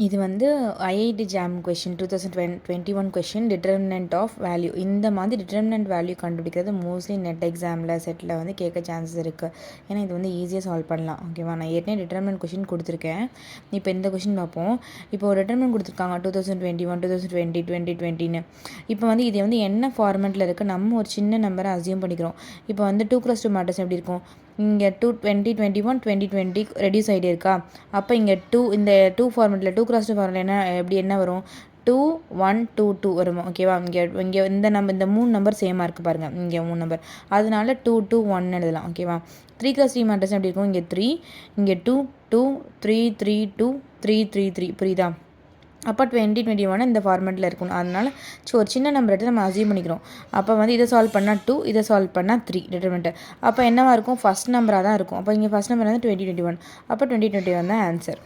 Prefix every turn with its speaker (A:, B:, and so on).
A: இது வந்து IIT JAM question 2021 question determinant of value. இந்த மாதிரி டிட்டர்மினன்ட் வேல்யூ கண்டுபிடிக்கிறது மோஸ்ட்லி நெட் எக்ஸாமில் செட்டில் வந்து கேட்க சான்சஸ் இருக்குது. ஏன்னா இது வந்து ஈஸியாக சால்வ் பண்ணலாம். ஓகேவா, நான் ஏற்கனவே டிட்டர்மினன்ட் கொஷின் கொடுத்துருக்கேன். இப்போ இந்த கொஷின் பார்ப்போம். இப்போ ஒரு டிட்டர்மினன்ட் கொடுத்துருக்காங்க 2021 2020 2020ன்னு. இப்போ வந்து இது வந்து என்ன ஃபார்மெட்டில் இருக்குது, நம்ம ஒரு சின்ன நம்பரை அசியூம் பண்ணிக்கிறோம். இப்போ வந்து 2x2 மேட்ரிக்ஸ் எப்படி இருக்கும், இங்கே 2021 2020 ரெடியூஸ் ஆகிட்டே இருக்கா. அப்போ இங்கே இந்த 2 ஃபார்மெட்டில் 2x2 ஃபார்மெட்டில் என்ன வரும், 2 1 2 2 வரும். ஓகேவா, இங்கே இந்த 3 நம்பர் சேமாக இருக்குது பாருங்கள், இங்கே 3 நம்பர், அதனால 2 2 1 எழுதலாம். ஓகேவா, 3x3 மேட்ரிக்ஸ் எப்படி இருக்கும், இங்கே 3 இங்கே 2 2 3 3 2 3 3 3. புரியுதா. அப்போ 2021 இந்த ஃபார்மெட்டில் இருக்கணும். அதனால ஒரு சின்ன நம்பர் எடுத்து நம்ம அசியூம் பண்ணிக்கிறோம். அப்போ வந்து இதை சால்வ் பண்ணால் 2, இதை சால்வ் பண்ணால் 3 டிட்டர்மினன்ட். அப்போ என்னவாக இருக்கும், ஃபஸ்ட் நம்பராக தான் இருக்கும். அப்போ இங்கே ஃபஸ்ட் நம்பர் வந்து 2021. அப்போ 2021 தான் ஆன்சர்.